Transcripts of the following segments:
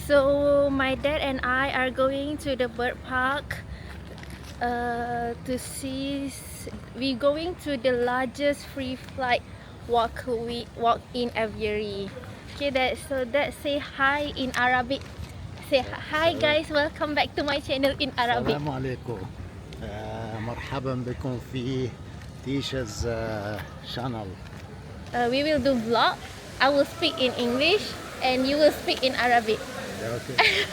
So my dad and I are going to the bird park to see. We're going to the largest free flight walk in aviary. Okay, that say hi in Arabic. Say hi guys, welcome back to my channel in Arabic. السلام عليكم. مرحبا بكم في تيشا's channel. We will do vlog. I will speak in English and you will speak in Arabic. Okay.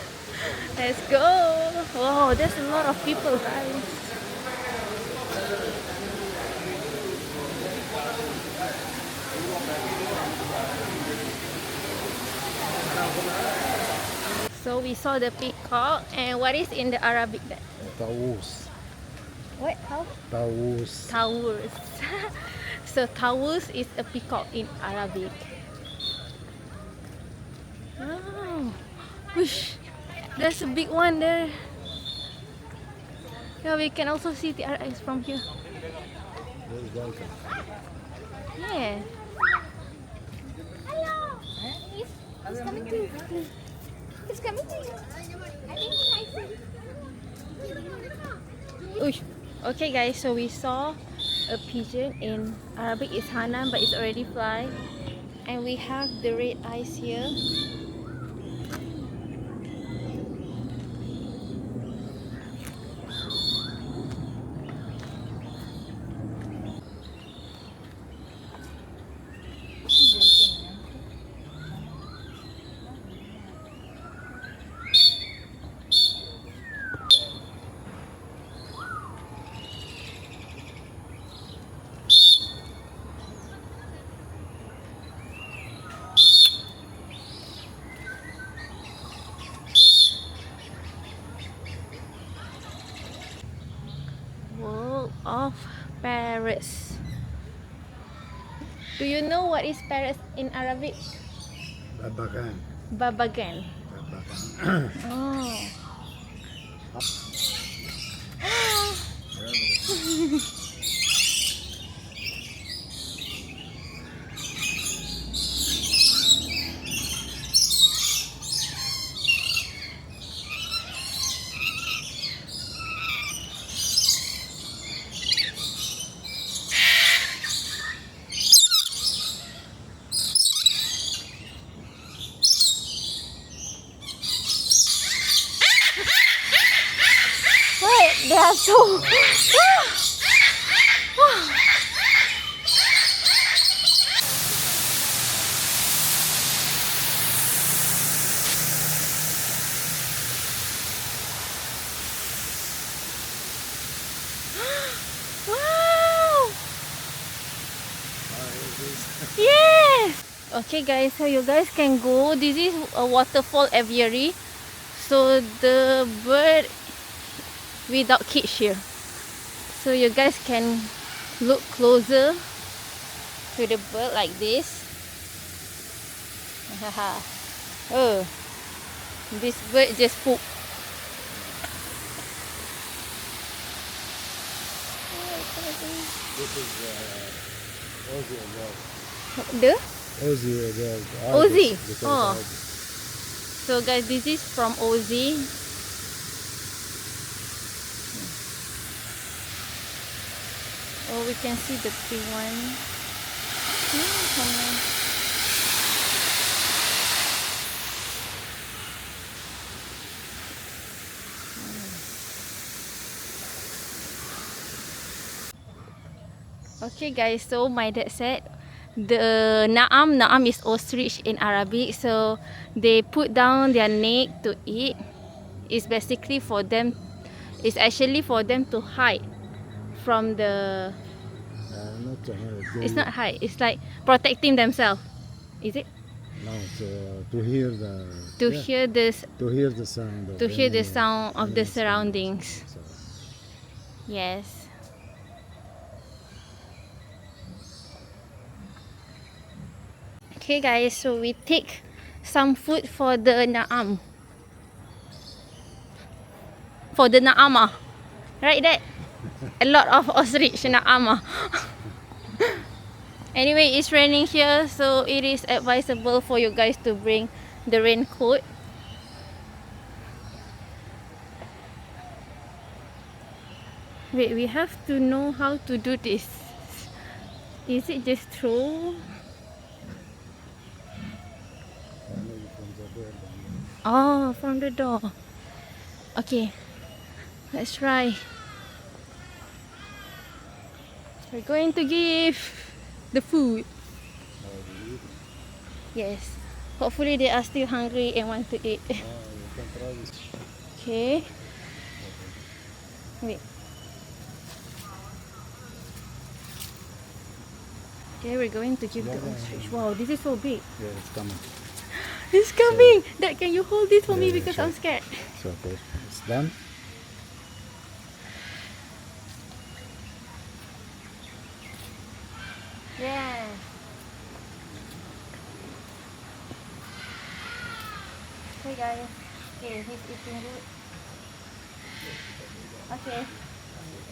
Let's go. Wow, there's a lot of people, guys. So we saw the peacock, and what is in the Arabic then? طاووس. What? How? طاووس. Tawus. So tawus is a peacock in Arabic. Oh, whoosh. There's a big one there. Yeah, we can also see the RX from here. Welcome. Yeah. Hello. It's coming to you. It's coming to you. I think I see. Uy. Okay guys, so we saw a pigeon. In Arabic is Hanan, but it's already fly. And we have the red eyes here. World of Paris. Do you know what is Paris in Arabic? ببغان. Babagan. ببغان. Oh. Wait, they are so. Wow! Yes! Okay guys, so you guys can go. This is a waterfall aviary. So the bird without cage here. So you guys can look closer to the bird like this. Oh, this bird just pooped. This is Aussie again. The Aussie again. Aussie. Oh. So guys, this is from Aussie. Oh, we can see the big one. Come on. Okay guys, so my dad said the Naam is ostrich in Arabic, so they put down their neck to eat. It's basically for them, it's actually for them to hide from the, not to hide. it's not hide, it's like protecting themselves. Is it? No, to hear the. To yeah, hear this, To hear the sound. Of to hear the any- sound of the any surroundings. So, Yes. Okay guys, so we take some food for the Naam. For the Naama. Right, Dad? a lot of ostrich nak ama. Anyway, it's raining here, so it is advisable for you guys to bring the raincoat. Wait, we have to know how to do this. Is it just throw? Maybe from the door. Oh, from the door. Okay, let's try. We're going to give the food. Yes. Hopefully they are still hungry and want to eat. You can try this. Okay. Wait. Okay, we're going to give the ostrich. Wow, this is so big. Yeah, it's coming. It's coming. Dad, can you hold this for me Yeah, because sure. I'm scared. It's okay. It's done. Yeah. Hey guys. Okay, he's eating good. Okay.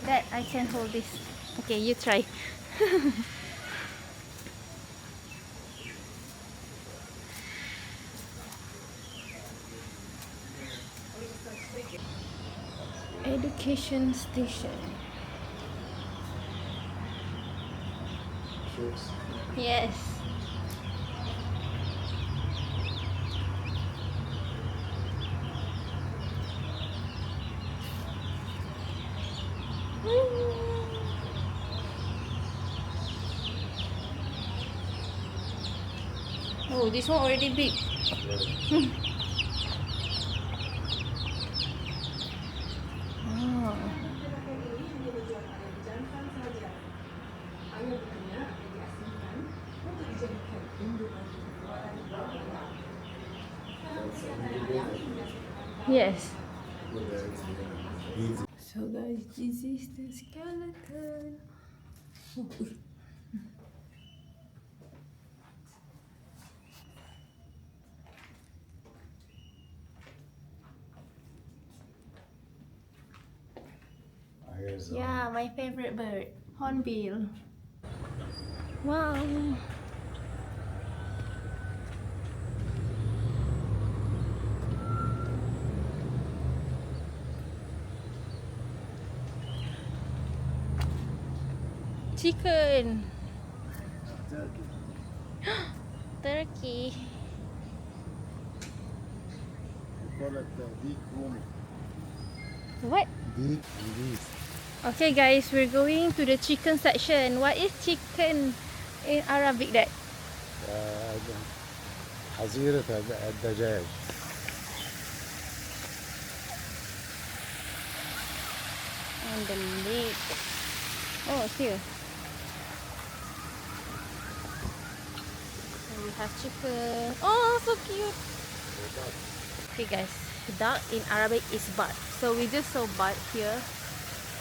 Dad, I can hold this. Okay, you try. Education station. Cheers. Yes. Oh, this one already big. Oh. Yes. So guys, this is the skeleton. Here's Yeah, my favorite bird, hornbill. Wow. Chicken. Turkey. We call it beak room. What? Beak and beef. Okay guys, we're going to the chicken section. What is chicken in Arabic, Dad? حظيرة الدجاج. And the leg. Oh, here. So we have chicken. Oh, so cute. Okay guys, duck in Arabic is bat. So we just saw bat here.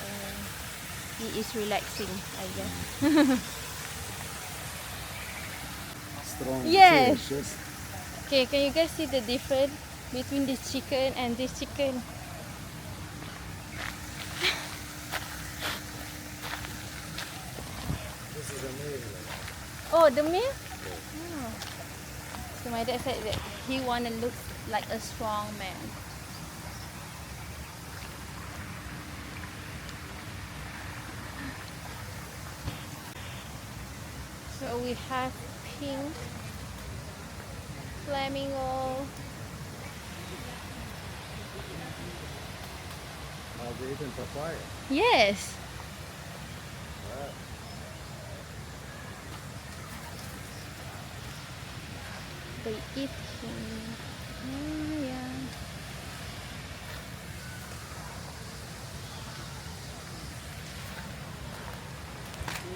And he is relaxing, I guess. Strong. Yes. delicious. Okay, can you guys see the difference between this chicken and this chicken? This is amazing. Oh, the meal? Oh. So my dad said that he wanna look like a strong man. So we have pink flamingo. Are they eating papaya? Yes. They eat him. Oh, yeah.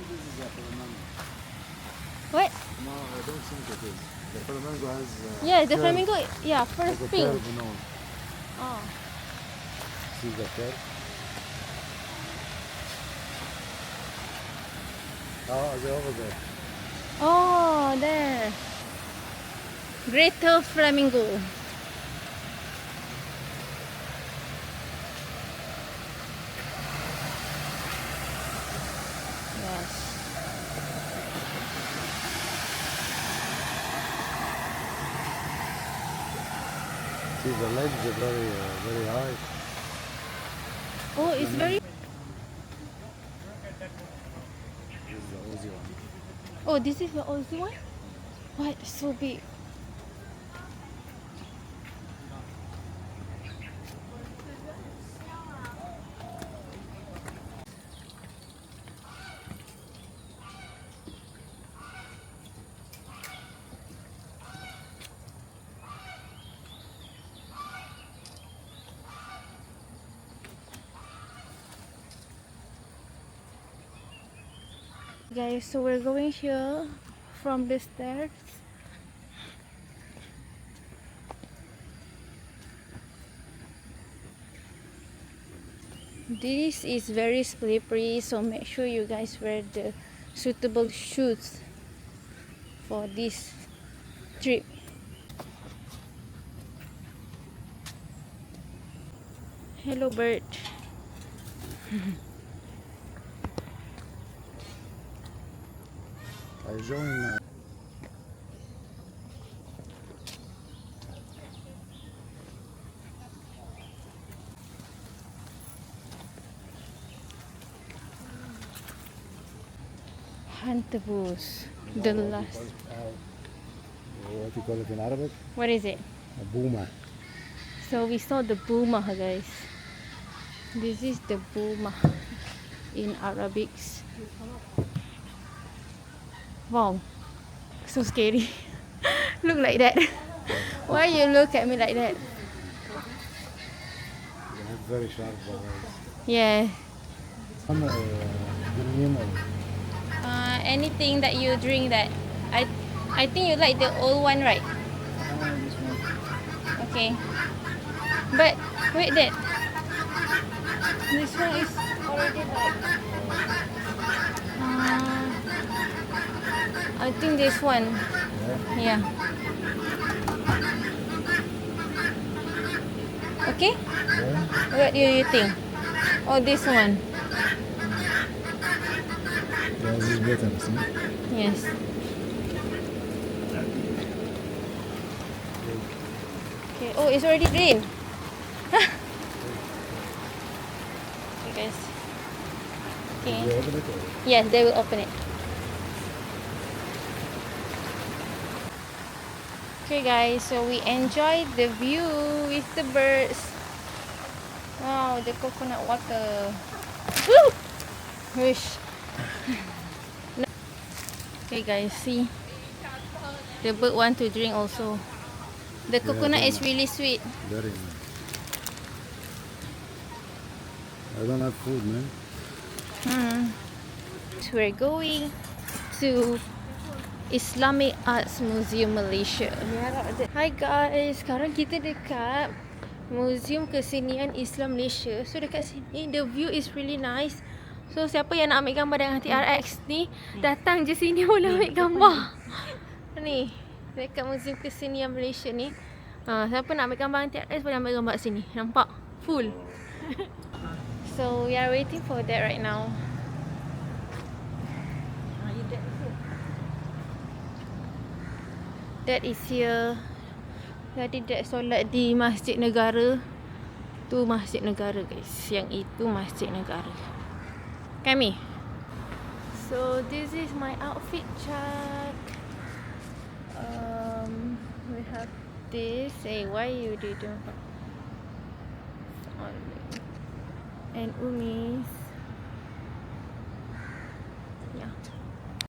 This is a flamingo. What? No, I don't think it is. The flamingo has. Yeah, the curve, flamingo. Yeah, has first a pink. curve nose. Oh. See the curve? Oh, they're over there. Oh, there. Greater flamingo. See, the legs are very high. Oh, it's very. This is the Aussie one. Oh, this is the Aussie one? What? So big. Guys, so we're going here from the stairs. This is very slippery, so make sure you guys wear the suitable shoes for this trip. Hello, bird. I join. Hantabus. The last. What do you call it in Arabic? What is it? A boomer. So we saw the buma, guys. This is the buma in Arabics. Wow, so scary. Look like that. Why you look at me like that? They have very sharp eyes. Yeah. Green or Anything that you drink that. I think you like the old one, right? this one. Okay. But wait, that this one is already like. I think this one. Yeah. Yeah. Okay. Yeah. What do you think? Oh, this one. Yeah, this is better. See? Yes. Okay. Oh, it's already green. Okay, guys. Okay. You open it or? Yes, they will open it. Okay, guys. So we enjoyed the view with the birds. Wow, the coconut water. Woo! Wish. Okay, guys. See, the bird want to drink also. The coconut is really sweet. Very nice. I don't have food, man. So we're going to Islamic Arts Museum Malaysia. Hi guys, sekarang kita dekat Museum Kesenian Islam Malaysia. So dekat sini the view is really nice. So siapa yang nak ambil gambar dengan TRX ni, datang je sini boleh ambil gambar. Ni dekat Museum Kesenian Malaysia ni. Siapa nak ambil gambar dengan TRX boleh ambil gambar sini. Nampak? Full. So we are waiting for that right now. Dad is here. Tadi Dad solat di Masjid Negara. Tu Masjid Negara, guys. Yang itu Masjid Negara. Kami. So this is my outfit check. We have this. Hey, why you didn't? And Umi's.